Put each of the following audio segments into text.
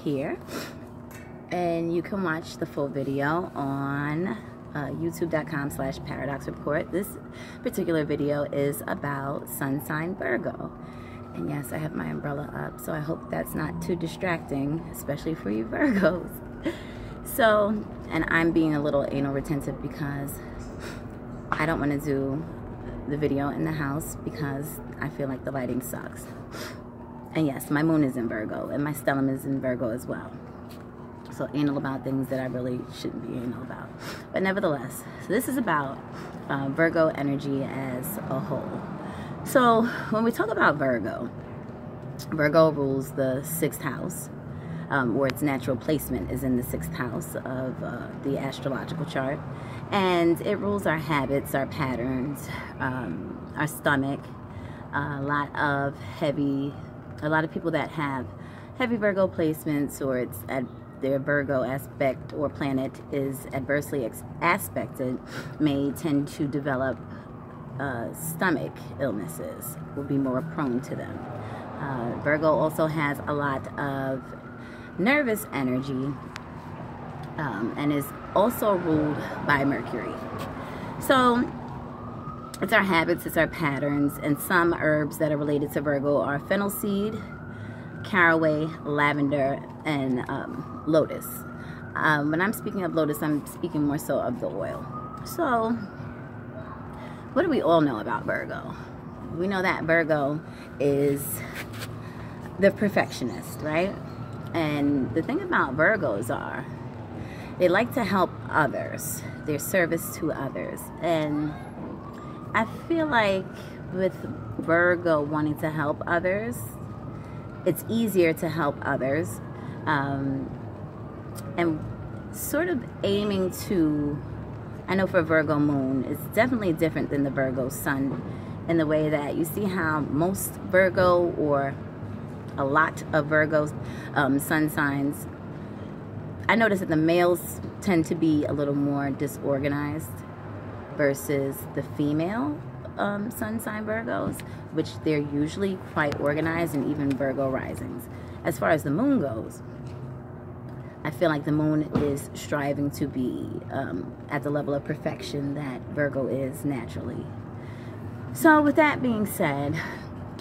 Here, and you can watch the full video on youtube.com/paradox report. This particular video is about sun sign Virgo, and yes, I have my umbrella up, so I hope that's not too distracting, especially for you Virgos. So, and I'm being a little anal retentive because I don't want to do the video in the house because I feel like the lighting sucks. And yes, my moon is in Virgo, and my stellium is in Virgo as well. So anal about things that I really shouldn't be anal about. But nevertheless, so this is about Virgo energy as a whole. So when we talk about Virgo, Virgo rules the 6th house, or its natural placement is in the 6th house of the astrological chart. And it rules our habits, our patterns, our stomach, a lot of people that have heavy Virgo placements, or it's at their Virgo aspect or planet is adversely aspected, may tend to develop stomach illnesses, will be more prone to them. Virgo also has a lot of nervous energy, and is also ruled by Mercury. So it's our habits, it's our patterns, and some herbs that are related to Virgo are fennel seed, caraway, lavender, and lotus. When I'm speaking of lotus, I'm speaking more so of the oil. So, what do we all know about Virgo? We know that Virgo is the perfectionist, right? And the thing about Virgos are, they like to help others, their service to others. And I feel like with Virgo wanting to help others, it's easier to help others, and sort of aiming to, I know for Virgo moon, it's definitely different than the Virgo sun, in the way that you see how most Virgo, or a lot of Virgos sun signs, I notice that the males tend to be a little more disorganized versus the female sun sign Virgos, which they're usually quite organized, and even Virgo risings. As far as the moon goes, I feel like the moon is striving to be at the level of perfection that Virgo is naturally. So with that being said,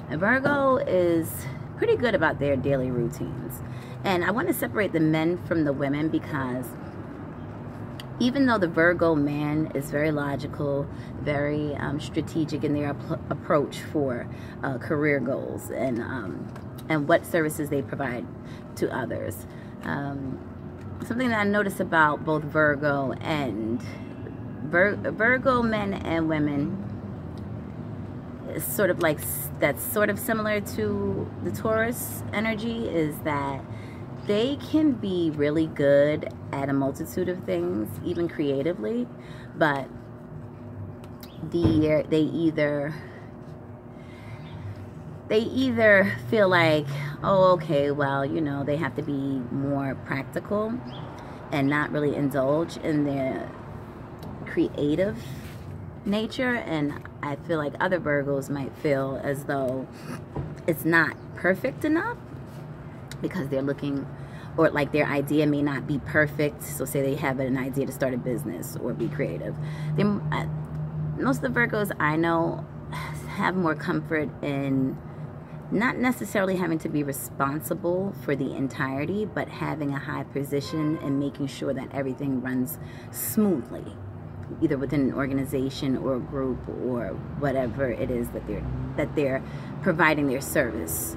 Virgo is pretty good about their daily routines. And I want to separate the men from the women, because even though the Virgo man is very logical, very strategic in their approach for career goals and what services they provide to others. Something that I notice about both Virgo and Virgo men and women is sort of like, that's sort of similar to the Taurus energy, is that they can be really good at a multitude of things, even creatively, but they either feel like, oh, okay, well, you know, they have to be more practical and not really indulge in their creative nature. And I feel like other Virgos might feel as though it's not perfect enough, because they're looking, or like their idea may not be perfect. So say they have an idea to start a business or be creative. Most of the Virgos I know have more comfort in not necessarily having to be responsible for the entirety, but having a high position and making sure that everything runs smoothly, either within an organization or a group or whatever it is that they're providing their service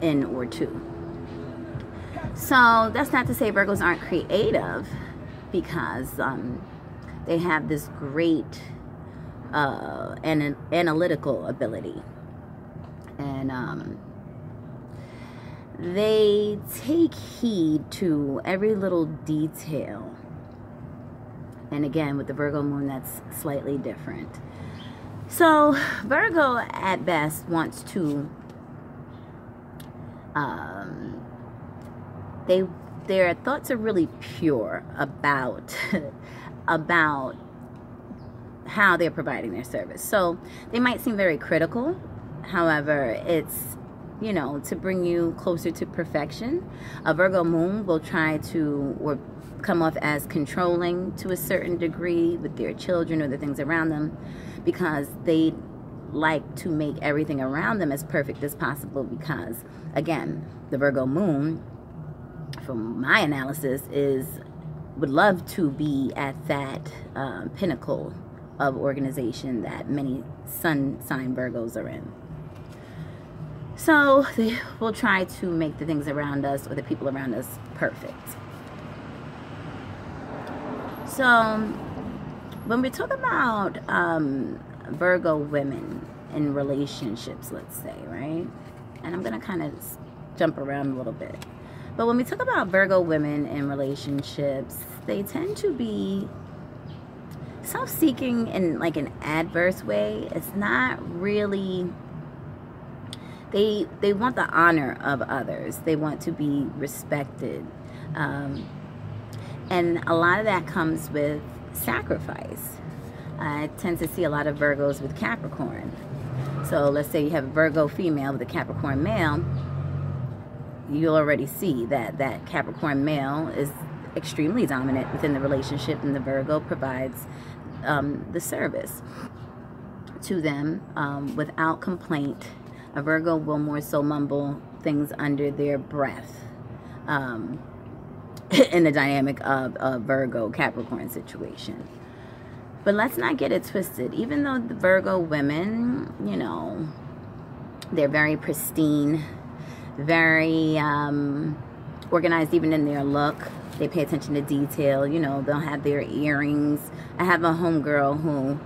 in or to. So that's not to say Virgos aren't creative, because they have this great analytical ability. And they take heed to every little detail. And again, with the Virgo moon, that's slightly different. So Virgo at best wants to their thoughts are really pure about about how they're providing their service. So they might seem very critical. However, it's, you know, to bring you closer to perfection. A Virgo moon will try to or come off as controlling to a certain degree with their children or the things around them, because they like to make everything around them as perfect as possible, because again, the Virgo moon, from my analysis, would love to be at that pinnacle of organization that many sun sign Virgos are in. So they will try to make the things around us or the people around us perfect. So when we talk about Virgo women in relationships, let's say, right? And I'm going to kind of jump around a little bit. But when we talk about Virgo women in relationships, they tend to be self-seeking in like an adverse way. It's not really, they want the honor of others. They want to be respected. And a lot of that comes with sacrifice. I tend to see a lot of Virgos with Capricorn. So let's say you have a Virgo female with a Capricorn male. You'll already see that that Capricorn male is extremely dominant within the relationship, and the Virgo provides the service to them without complaint. A Virgo will more so mumble things under their breath in the dynamic of a Virgo Capricorn situation. But let's not get it twisted. Even though the Virgo women, you know, they're very pristine, very organized even in their look. They pay attention to detail. You know, they'll have their earrings. I have a homegirl who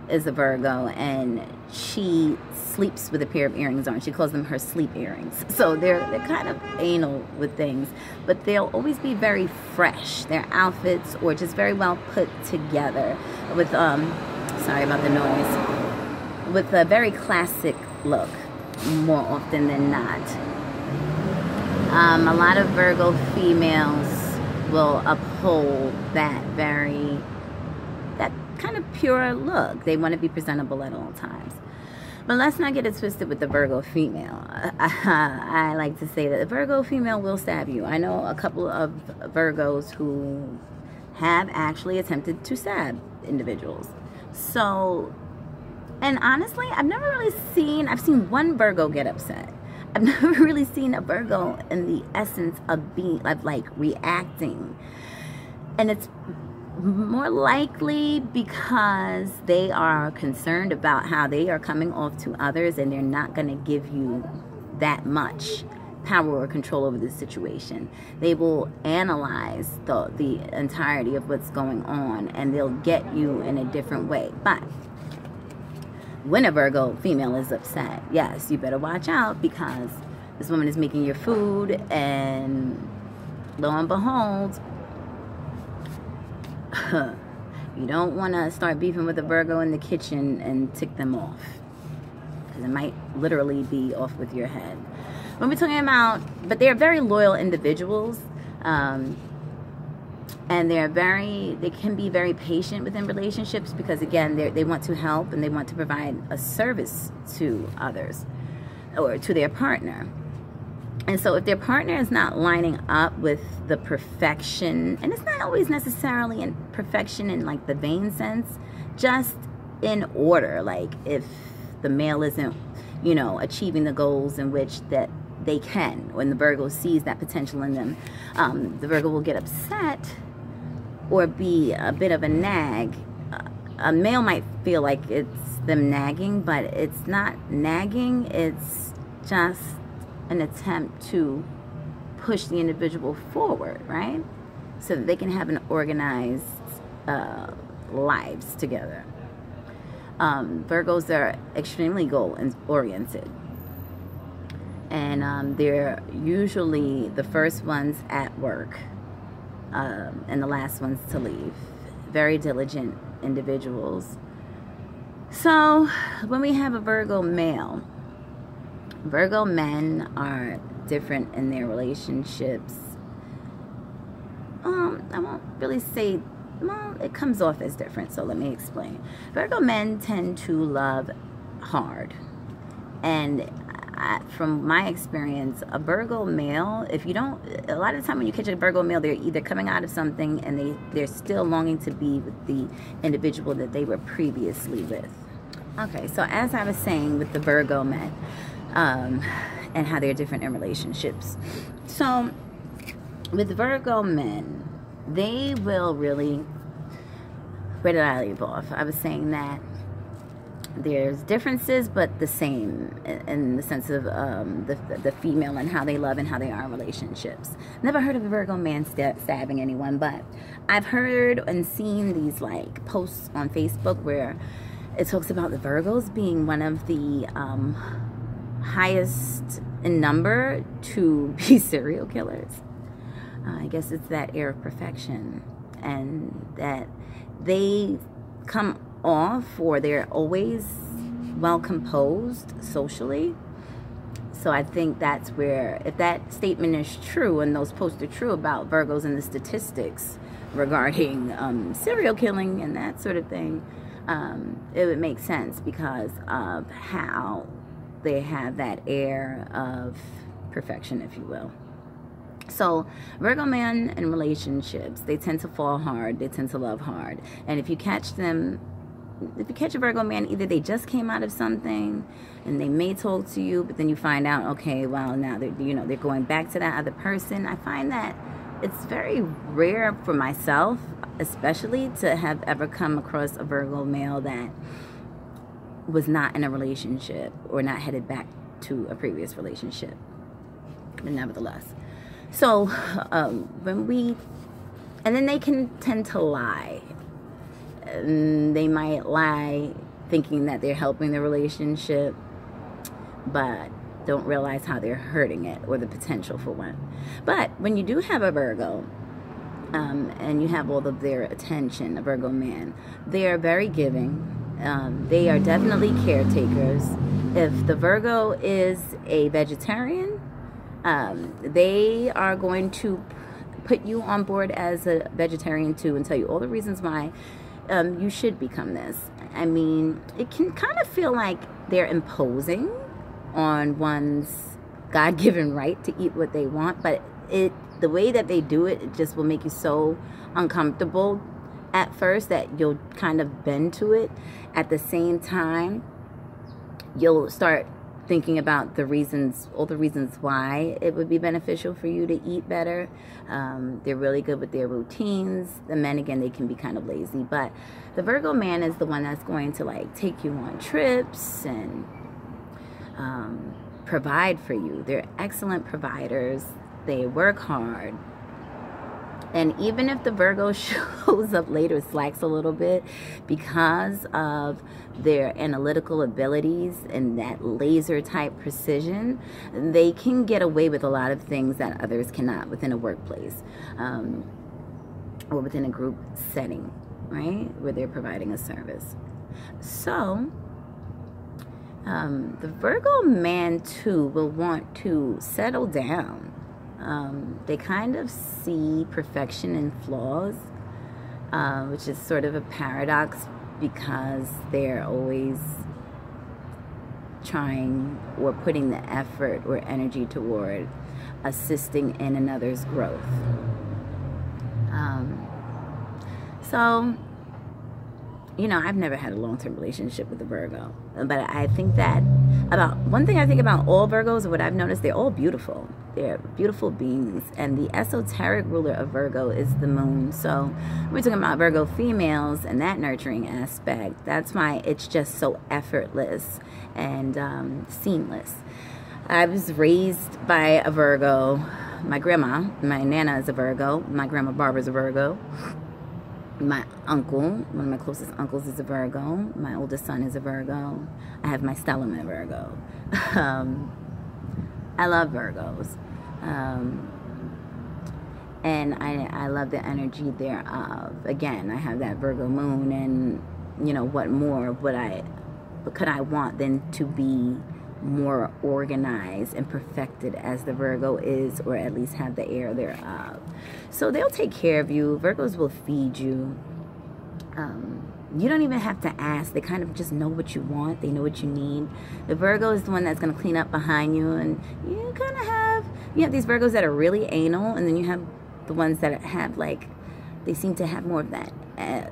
is a Virgo, and she sleeps with a pair of earrings on. She calls them her sleep earrings. So they're kind of anal with things, but they'll always be very fresh. Their outfits or just very well put together with sorry about the noise, with a very classic look more often than not. A lot of Virgo females will uphold that kind of pure look. They want to be presentable at all times. But let's not get it twisted with the Virgo female. I like to say that the Virgo female will stab you. I know a couple of Virgos who have actually attempted to stab individuals. So, and honestly, I've seen one Virgo get upset. I've never really seen a Virgo in the essence of being, of like reacting. And it's more likely because they are concerned about how they are coming off to others, and they're not going to give you that much power or control over the situation. They will analyze the entirety of what's going on, and they'll get you in a different way. But when a Virgo female is upset, yes, you better watch out, because this woman is making your food, and lo and behold, you don't want to start beefing with a Virgo in the kitchen and tick them off, because it might literally be off with your head. When we're talking about, but they're very loyal individuals, and they can be very patient within relationships, because again, they want to help and they want to provide a service to others or to their partner. And so if their partner is not lining up with the perfection, and it's not always necessarily in perfection in like the vain sense, just in order, like if the male isn't, you know, achieving the goals in which that they can, when the Virgo sees that potential in them, the Virgo will get upset or be a bit of a nag. A male might feel like it's them nagging, but it's not nagging. It's just an attempt to push the individual forward, right? So that they can have an organized lives together. Virgos are extremely goal-oriented. And they're usually the first ones at work, and the last ones to leave. Very diligent individuals. So when we have a Virgo male, Virgo men are different in their relationships. I won't really say, well, it comes off as different, so let me explain. Virgo men tend to love hard. And from my experience, a Virgo male, if you don't, a lot of the time when you catch a Virgo male, they're either coming out of something and they're still longing to be with the individual that they were previously with. Okay, so as I was saying with the Virgo men, and how they're different in relationships. So with Virgo men, they will really, where did I leave off? I was saying that there's differences, but the same in the sense of the female and how they love and how they are in relationships. Never heard of a Virgo man stabbing anyone, but I've heard and seen these like posts on Facebook where it talks about the Virgos being one of the highest in number to be serial killers. I guess it's that air of perfection, and that they come off, or they're always well composed socially. So I think that's where, if that statement is true and those posts are true about Virgos and the statistics regarding serial killing and that sort of thing, it would make sense because of how they have that air of perfection, if you will. So Virgo men in relationships, they tend to fall hard, they tend to love hard. And if you catch them, if you catch a Virgo man, either they just came out of something and they may talk to you, but then you find out, okay, well, now they're, you know, they're going back to that other person. I find that it's very rare for myself, especially, to have ever come across a Virgo male that was not in a relationship or not headed back to a previous relationship. But nevertheless. So when we, and then they can tend to lie. They might lie thinking that they're helping the relationship, but don't realize how they're hurting it or the potential for one. But when you do have a Virgo, and you have all of their attention, a Virgo man, they are very giving. They are definitely caretakers. If the Virgo is a vegetarian, they are going to put you on board as a vegetarian too and tell you all the reasons why you should become this. I mean, it can kind of feel like they're imposing on one's God-given right to eat what they want, but the way that they do it, it just will make you so uncomfortable at first that you'll kind of bend to it. At the same time, you'll start thinking about the reasons, all the reasons why it would be beneficial for you to eat better. They're really good with their routines. The men, again, they can be kind of lazy, but the Virgo man is the one that's going to like take you on trips and provide for you. They're excellent providers. They work hard. And even if the Virgo shows up later, slacks a little bit because of their analytical abilities and that laser type precision, they can get away with a lot of things that others cannot within a workplace, or within a group setting, right, where they're providing a service. So the Virgo man too will want to settle down. They kind of see perfection in flaws, which is sort of a paradox because they're always trying or putting the effort or energy toward assisting in another's growth. So, you know, I've never had a long-term relationship with a Virgo, but I think that one thing I think about all Virgos, or what I've noticed, they're all beautiful. They're beautiful beings, and the esoteric ruler of Virgo is the moon. So we're talking about Virgo females and that nurturing aspect. That's why it's just so effortless and seamless. I was raised by a Virgo. My grandma, my Nana is a Virgo. My grandma Barbara's a Virgo. My uncle, one of my closest uncles, is a Virgo. My oldest son is a Virgo. I have my stellium at Virgo. I love Virgos. And I love the energy thereof. Again, I have that Virgo moon, and you know, what more could I want than to be more organized and perfected as the Virgo is, or at least have the air thereof. So they'll take care of you. Virgos will feed you. You don't even have to ask. They kind of just know what you want. They know what you need. The Virgo is the one that's going to clean up behind you, and you kind of have these Virgos that are really anal, and then you have the ones that have, like, they seem to have more of that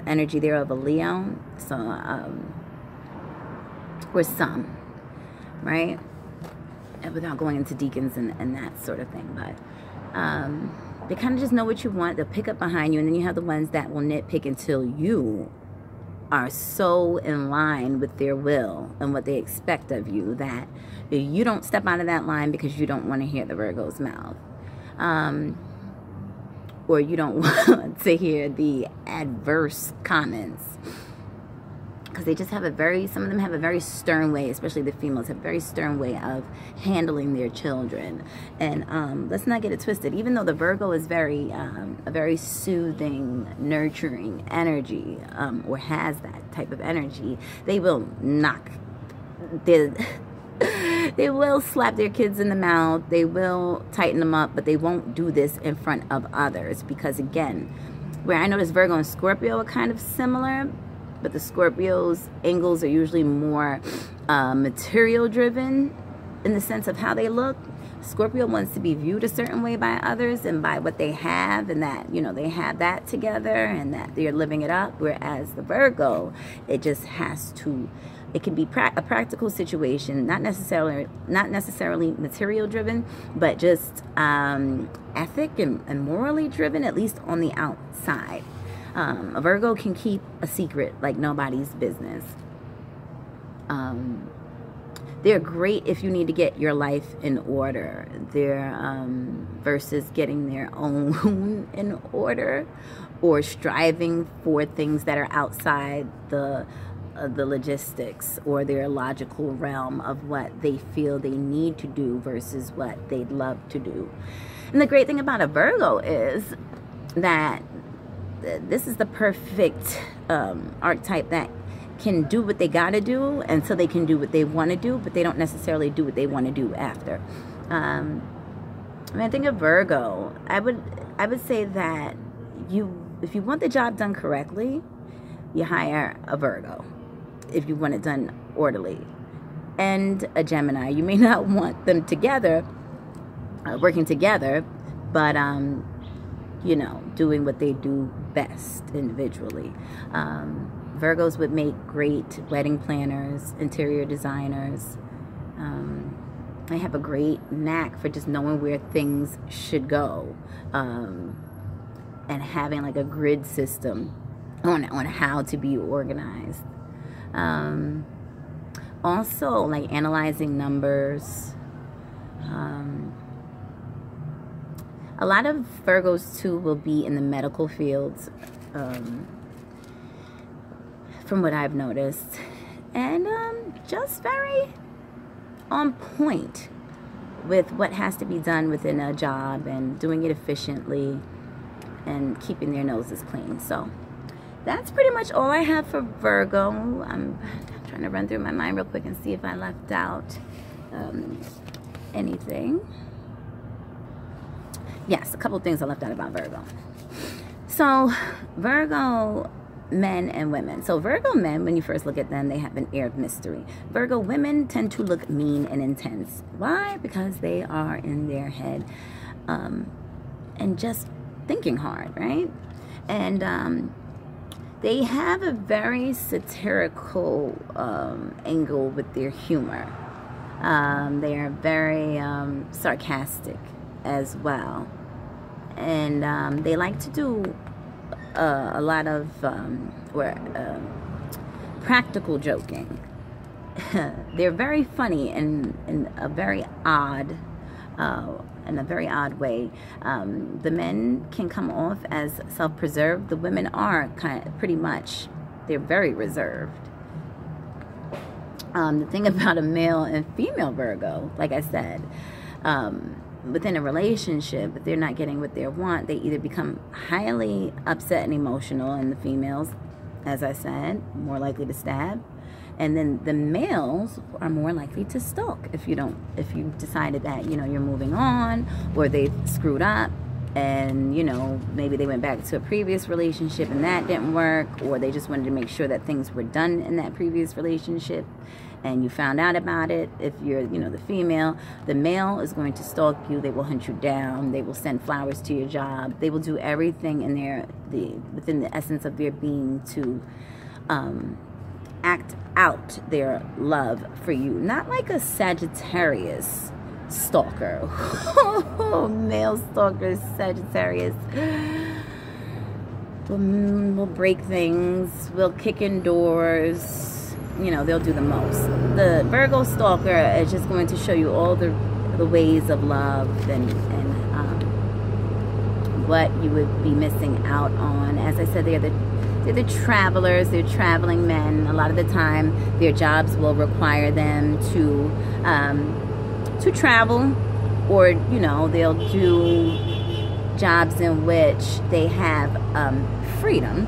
energy there of a Leo. So or some, right? And without going into deacons and that sort of thing, but they kind of just know what you want. They'll pick up behind you, and then you have the ones that will nitpick until you are so in line with their will and what they expect of you that you don't step out of that line because you don't want to hear the Virgo's mouth, or you don't want to hear the adverse comments, because they just have some of them have a very stern way, especially the females have a very stern way of handling their children. And let's not get it twisted. Even though the Virgo is a very soothing, nurturing energy, or has that type of energy, they will they will slap their kids in the mouth. They will tighten them up, but they won't do this in front of others, because again, where I notice Virgo and Scorpio are kind of similar, but the Scorpio's angles are usually more material driven in the sense of how they look. Scorpio wants to be viewed a certain way by others and by what they have, and that, you know, they have that together and that they're living it up. Whereas the Virgo, it just has to, it can be a practical situation, not necessarily material driven, but just ethic and morally driven, at least on the outside. A Virgo can keep a secret like nobody's business. They're great if you need to get your life in order. They're versus getting their own in order, or striving for things that are outside the logistics or their logical realm of what they feel they need to do versus what they'd love to do. And the great thing about a Virgo is that this is the perfect archetype that can do what they gotta do until they can do what they want to do, but they don't necessarily do what they want to do after. When I think of Virgo, I would say that if you want the job done correctly, you hire a Virgo. If you want it done orderly, and a Gemini. You may not want them together, working together, but you know, doing what they do best individually. Virgos would make great wedding planners, interior designers. They have a great knack for just knowing where things should go, and having like a grid system on how to be organized. Also, like analyzing numbers. A lot of Virgos too will be in the medical fields, from what I've noticed, and just very on point with what has to be done within a job and doing it efficiently and keeping their noses clean. So that's pretty much all I have for Virgo. I'm trying to run through my mind real quick and see if I left out anything. Yes, a couple things I left out about Virgo. So Virgo men and women. So Virgo men, when you first look at them, they have an air of mystery. Virgo women tend to look mean and intense. Why? Because they are in their head and just thinking hard, right? And they have a very satirical angle with their humor. They are very sarcastic as well. And they like to do a lot of practical joking. They're very funny in a very odd way. The men can come off as self-preserved. The women are pretty much, they're very reserved. The thing about a male and female Virgo, like I said, within a relationship, if they're not getting what they want, they either become highly upset and emotional, and the females, as I said, more likely to stab. And then the males are more likely to stalk if you decided that, you know, you're moving on, or they screwed up, and, you know, maybe they went back to a previous relationship and that didn't work, or they just wanted to make sure that things were done in that previous relationship, and you found out about it. If you're, you know, the female, the male is going to stalk you. They will hunt you down. They will send flowers to your job. They will do everything in within the essence of their being to act out their love for you. Not like a Sagittarius stalker. Male stalkers, Sagittarius. We'll break things. We'll kick in doors. You know, they'll do the most. The Virgo stalker is just going to show you all the ways of love and what you would be missing out on. As I said, they're the travelers. They're traveling men. A lot of the time, their jobs will require them to travel, or, you know, they'll do jobs in which they have freedom.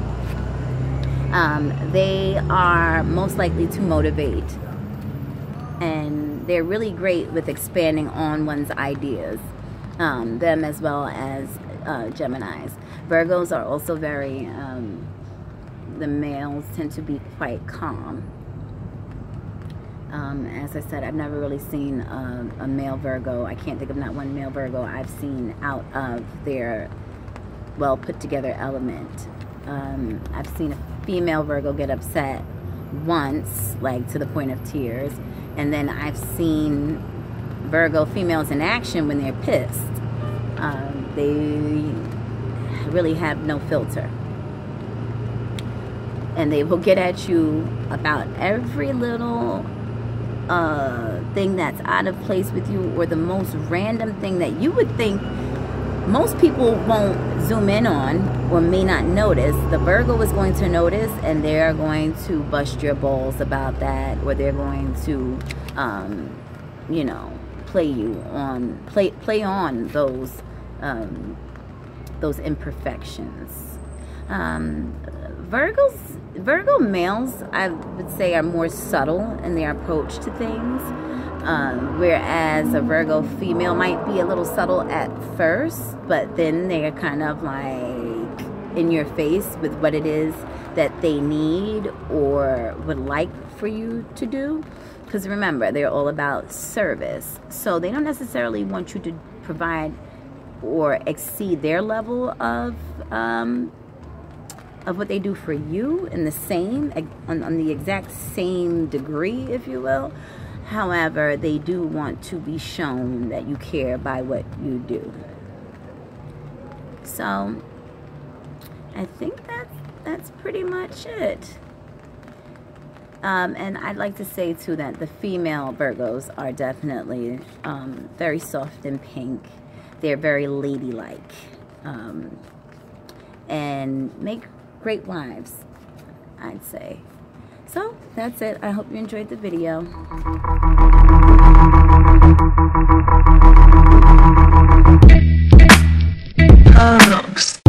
They are most likely to motivate, and they're really great with expanding on one's ideas, them as well as Geminis. Virgos are also very, the males tend to be quite calm. As I said, I've never really seen a male Virgo. I can't think of not one male Virgo I've seen out of their well put together element. I've seen a female Virgo get upset once, like to the point of tears, and then I've seen Virgo females in action when they're pissed. They really have no filter, and they will get at you about every little thing that's out of place with you, or the most random thing that you would think most people won't zoom in on or may not notice. The Virgo is going to notice, and they're going to bust your balls about that, or they're going to, you know, play on those imperfections. Virgo males, I would say, are more subtle in their approach to things. Whereas a Virgo female might be a little subtle at first, but then they're kind of like in your face with what it is that they need or would like for you to do. Because remember, they're all about service. So they don't necessarily want you to provide or exceed their level of what they do for you in the same, on the exact same degree, if you will. However, they do want to be shown that you care by what you do. So, I think that's pretty much it. And I'd like to say, too, that the female Virgos are definitely very soft and pink. They're very ladylike. And make great wives, I'd say. So, that's it. I hope you enjoyed the video. Virgos.